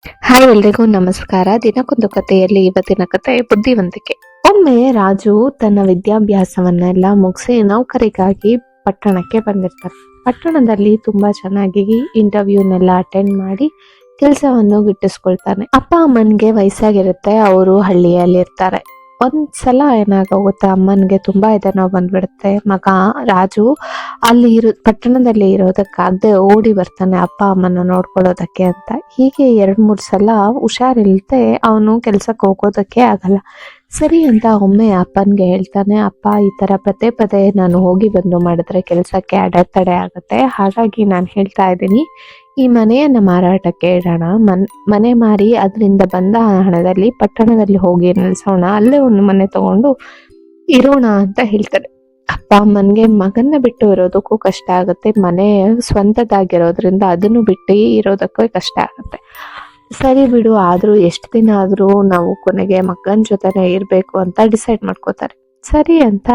Hi ಎಲ್ರಿಗೂ ನಮಸ್ಕಾರ. ದಿನಕ್ಕೊಂದು ಕಥೆಯಲ್ಲಿ ಇವತ್ತಿನ ಕತೆ ಬುದ್ಧಿವಂತಿಕೆ. ಒಮ್ಮೆ ರಾಜು ತನ್ನ ವಿದ್ಯಾಭ್ಯಾಸವನ್ನೆಲ್ಲ ಮುಗಿಸಿ ನೌಕರಿಗಾಗಿ ಪಟ್ಟಣಕ್ಕೆ ಬಂದಿರ್ತಾರೆ. ಪಟ್ಟಣದಲ್ಲಿ ತುಂಬಾ ಚೆನ್ನಾಗಿ ಇಂಟರ್ವ್ಯೂನೆಲ್ಲ ಅಟೆಂಡ್ ಮಾಡಿ ಕೆಲಸವನ್ನು ಗಿಟ್ಟಿಸ್ಕೊಳ್ತಾನೆ. ಅಪ್ಪ ಅಮ್ಮನ್ಗೆ ವಯಸ್ಸಾಗಿರುತ್ತೆ, ಅವರು ಹಳ್ಳಿಯಲ್ಲಿ ಇರ್ತಾರೆ. ಒಂದ್ಸಲ ಏನಾಗೋಗುತ್ತೆ, ಅಮ್ಮನ್ಗೆ ತುಂಬಾ ನೋವು ಬಂದ್ಬಿಡುತ್ತೆ. ಮಗ ರಾಜು ಪಟ್ಟಣದಲ್ಲಿ ಇರೋದಕ್ಕಾಗದೆ ಓಡಿ ಬರ್ತಾನೆ ಅಪ್ಪ ಅಮ್ಮನ ನೋಡ್ಕೊಳ್ಳೋದಕ್ಕೆ ಅಂತ. ಹೀಗೆ 2-3 ಸಲ ಹುಷಾರಿಲ್ಲದೆ ಅವನು ಕೆಲ್ಸಕ್ಕೆ ಹೋಗೋದಕ್ಕೆ ಆಗಲ್ಲ. ಸರಿ ಅಂತ ಒಮ್ಮೆ ಅಪ್ಪನ್ಗೆ ಹೇಳ್ತಾನೆ, ಅಪ್ಪ ಈ ತರ ಪದೇ ಪದೇ ನಾನು ಹೋಗಿ ಬಂದು ಮಾಡಿದ್ರೆ ಕೆಲಸಕ್ಕೆ ಅಡೆತಡೆ ಆಗುತ್ತೆ, ಹಾಗಾಗಿ ನಾನು ಹೇಳ್ತಾ ಇದ್ದೀನಿ ಈ ಮನೆಯನ್ನ ಮಾರಾಟಕ್ಕೆ ಇಡೋಣ. ಮನೆ ಮಾರಿ ಅದರಿಂದ ಬಂದ ಹಣದಲ್ಲಿ ಪಟ್ಟಣದಲ್ಲಿ ಹೋಗಿ ನಿಲ್ಸೋಣ, ಅಲ್ಲೇ ಒಂದು ಮನೆ ತಗೊಂಡು ಇರೋಣ ಅಂತ ಹೇಳ್ತಾರೆ. ಅಪ್ಪ ಅಮ್ಮನ್ಗೆ ಮಗನ್ನ ಬಿಟ್ಟು ಇರೋದಕ್ಕೂ ಕಷ್ಟ ಆಗುತ್ತೆ, ಮನೆ ಸ್ವಂತದಾಗಿರೋದ್ರಿಂದ ಅದನ್ನು ಬಿಟ್ಟು ಇರೋದಕ್ಕೂ ಕಷ್ಟ ಆಗುತ್ತೆ. ಸರಿ ಬಿಡು, ಆದ್ರೂ ಎಷ್ಟು ದಿನ ಆದ್ರೂ ನಾವು ಕೊನೆಗೆ ಮಗನ ಜೊತೆನೆ ಇರ್ಬೇಕು ಅಂತ ಡಿಸೈಡ್ ಮಾಡ್ಕೋತಾರೆ. ಸರಿ ಅಂತ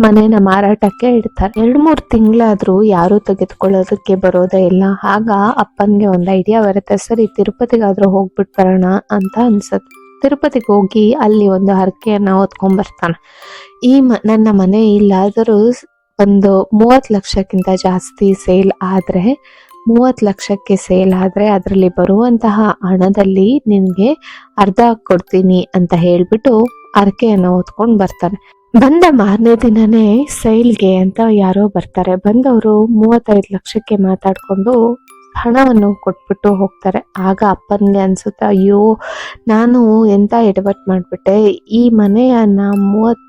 ಮನೇನ ಮಾರಾಟಕ್ಕೆ ಇಡ್ತಾರೆ. 2-3 ತಿಂಗಳಾದ್ರೂ ಯಾರು ತೆಗೆದುಕೊಳ್ಳೋದಕ್ಕೆ ಬರೋದೇ ಇಲ್ಲ. ಆಗ ಅಪ್ಪನ್ಗೆ ಒಂದು ಐಡಿಯಾ ಬರುತ್ತೆ, ಸರಿ ತಿರುಪತಿಗಾದ್ರೂ ಹೋಗ್ಬಿಟ್ಟು ಬರೋಣ ಅಂತ ಅನ್ಸತ್ತೆ. ತಿರುಪತಿಗೆ ಹೋಗಿ ಅಲ್ಲಿ ಒಂದು ಹರಕೆಯನ್ನ ಹೊತ್ಕೊಂಡ್ ಬರ್ತಾನೆ. ನನ್ನ ಮನೆ ಇಲ್ಲಾದರೂ ಒಂದು 30 ಲಕ್ಷಕ್ಕಿಂತ ಜಾಸ್ತಿ ಸೇಲ್ ಆದ್ರೆ 30 ಲಕ್ಷಕ್ಕೆ ಸೇಲ್ ಆದ್ರೆ ಅದರಲ್ಲಿ ಬರುವಂತಹ ಹಣದಲ್ಲಿ ನಿನ್ಗೆ ಅರ್ಧ ಕೊಡ್ತೀನಿ ಅಂತ ಹೇಳ್ಬಿಟ್ಟು ಹರಕೆಯನ್ನ ಹೊತ್ಕೊಂಡ್ ಬರ್ತಾನೆ. ಬಂದ ಮಾರನೇ ದಿನನೇ ಸೇಲ್ಗೆ ಅಂತ ಯಾರೋ ಬರ್ತಾರೆ. ಬಂದವರು 35 ಲಕ್ಷಕ್ಕೆ ಮಾತಾಡ್ಕೊಂಡು ಹಣವನ್ನು ಕೊಟ್ಬಿಟ್ಟು ಹೋಗ್ತಾರೆ. ಆಗ ಅಪ್ಪನ್ಗೆ ಅನ್ಸುತ್ತೆ, ಅಯ್ಯೋ ನಾನು ಎಂತ ಎಡವಟ್ ಮಾಡ್ಬಿಟ್ಟೆ, ಈ ಮನೆಯನ್ನ 30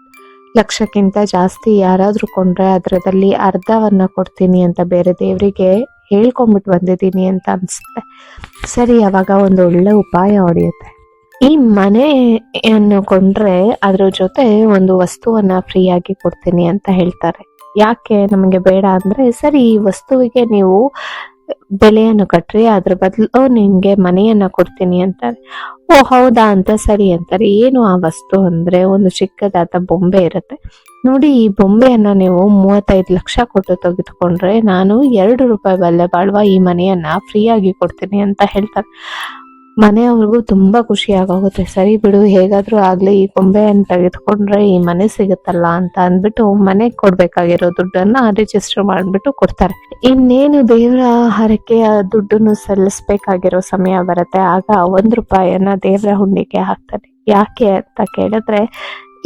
ಲಕ್ಷಕ್ಕಿಂತ ಜಾಸ್ತಿ ಯಾರಾದ್ರೂ ಕೊಂಡ್ರೆ ಅದರಲ್ಲಿ ಅರ್ಧವನ್ನ ಕೊಡ್ತೀನಿ ಅಂತ ಬೇರೆ ದೇವರಿಗೆ ಹೇಳ್ಕೊಂಬಿಟ್ಟು ಬಂದಿದ್ದೀನಿ ಅಂತ ಅನ್ಸುತ್ತೆ. ಸರಿ, ಅವಾಗ ಒಂದು ಒಳ್ಳೆ ಉಪಾಯ ಹೊಡೆಯುತ್ತೆ. ಈ ಮನೆಯನ್ನು ಕೊಂಡ್ರೆ ಅದ್ರ ಜೊತೆ ಒಂದು ವಸ್ತುವನ್ನ ಫ್ರೀಯಾಗಿ ಕೊಡ್ತೀನಿ ಅಂತ ಹೇಳ್ತಾರೆ. ಯಾಕೆ ನಮಗೆ ಬೇಡ ಅಂದ್ರೆ, ಸರಿ ಈ ವಸ್ತುವಿಗೆ ನೀವು ಬೆಲೆಯನ್ನು ಕಟ್ರಿ, ಅದ್ರ ಬದಲು ನಿಮ್ಗೆ ಮನೆಯನ್ನ ಕೊಡ್ತೀನಿ ಅಂತಾರೆ. ಓ ಹೌದಾ ಅಂತ ಸರಿ ಅಂತಾರೆ. ಏನು ಆ ವಸ್ತು ಅಂದ್ರೆ, ಒಂದು ಚಿಕ್ಕದಾದ ಬೊಂಬೆ ಇರುತ್ತೆ ನೋಡಿ. ಈ ಬೊಂಬೆಯನ್ನ ನೀವು 35 ಲಕ್ಷ ಕೊಟ್ಟು ತೆಗೆದುಕೊಂಡ್ರೆ ನಾನು 2 ರೂಪಾಯಿ ಬೆಲೆ ಬಾಳುವ ಈ ಮನೆಯನ್ನ ಫ್ರೀಯಾಗಿ ಕೊಡ್ತೀನಿ ಅಂತ ಹೇಳ್ತಾರೆ. ಮನೆಯವ್ರಿಗೂ ತುಂಬಾ ಖುಷಿ ಆಗೋಗುತ್ತೆ. ಸರಿ ಬಿಡು, ಹೇಗಾದ್ರೂ ಆಗ್ಲಿ ಈ ಬೊಂಬೆಯನ್ನು ತೆಗೆದುಕೊಂಡ್ರೆ ಈ ಮನೆ ಸಿಗುತ್ತಲ್ಲ ಅಂತ ಅಂದ್ಬಿಟ್ಟು ಮನೆಗೆ ಕೊಡ್ಬೇಕಾಗಿರೋ ದುಡ್ಡನ್ನ ರಿಜಿಸ್ಟರ್ ಮಾಡ್ಬಿಟ್ಟು ಕೊಡ್ತಾರೆ. ಇನ್ನೇನು ದೇವರ ಹರಕೆಯ ದುಡ್ಡನ್ನು ಸಲ್ಲಿಸ್ಬೇಕಾಗಿರೋ ಸಮಯ ಬರುತ್ತೆ. ಆಗ 1 ರೂಪಾಯಿಯನ್ನ ದೇವರ ಹುಂಡಿಗೆ ಹಾಕ್ತಾರೆ. ಯಾಕೆ ಅಂತ ಕೇಳಿದ್ರೆ,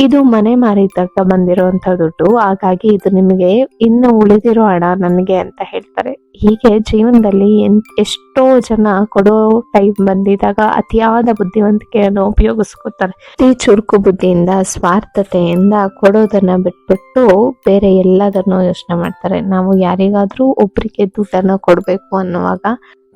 ಇದು ಮನೆ ಮಾರಿದಾಗ ಬಂದಿರುವಂತ ದುಡ್ಡು, ಹಾಗಾಗಿ ಇದು ನಿಮಗೆ ಇನ್ನು ಉಳಿದಿರೋ ಹಣ ನನಗೆ ಅಂತ ಹೇಳ್ತಾರೆ. ಹೀಗೆ ಜೀವನದಲ್ಲಿ ಎಷ್ಟೋ ಜನ ಕೊಡೋ ಟೈಮ್ ಬಂದಿದಾಗ ಅತಿಯಾದ ಬುದ್ಧಿವಂತಿಕೆಯನ್ನು ಉಪಯೋಗಿಸ್ಕೊತಾರೆ. ಈ ಚುರುಕು ಬುದ್ಧಿಯಿಂದ, ಸ್ವಾರ್ಥತೆಯಿಂದ ಕೊಡೋದನ್ನ ಬಿಟ್ಬಿಟ್ಟು ಬೇರೆ ಎಲ್ಲದನ್ನು ಯೋಚನೆ ಮಾಡ್ತಾರೆ. ನಾವು ಯಾರಿಗಾದ್ರೂ ಒಬ್ರಿಗೆ ದುಡ್ಡನ್ನ ಕೊಡ್ಬೇಕು ಅನ್ನುವಾಗ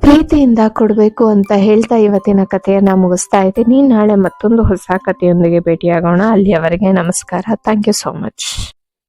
ಪ್ರೀತಿಯಿಂದ ಕೊಡ್ಬೇಕು ಅಂತ ಹೇಳ್ತಾ ಇವತ್ತಿನ ಕಥೆಯನ್ನ ಮುಗಿಸ್ತಾ ಇದ್ದೀನಿ. ನಾಳೆ ಮತ್ತೊಂದು ಹೊಸ ಕಥೆಯೊಂದಿಗೆ ಭೇಟಿಯಾಗೋಣ. ಅಲ್ಲಿಯವರೆಗೆ ನಮಸ್ಕಾರ. Thank you so much.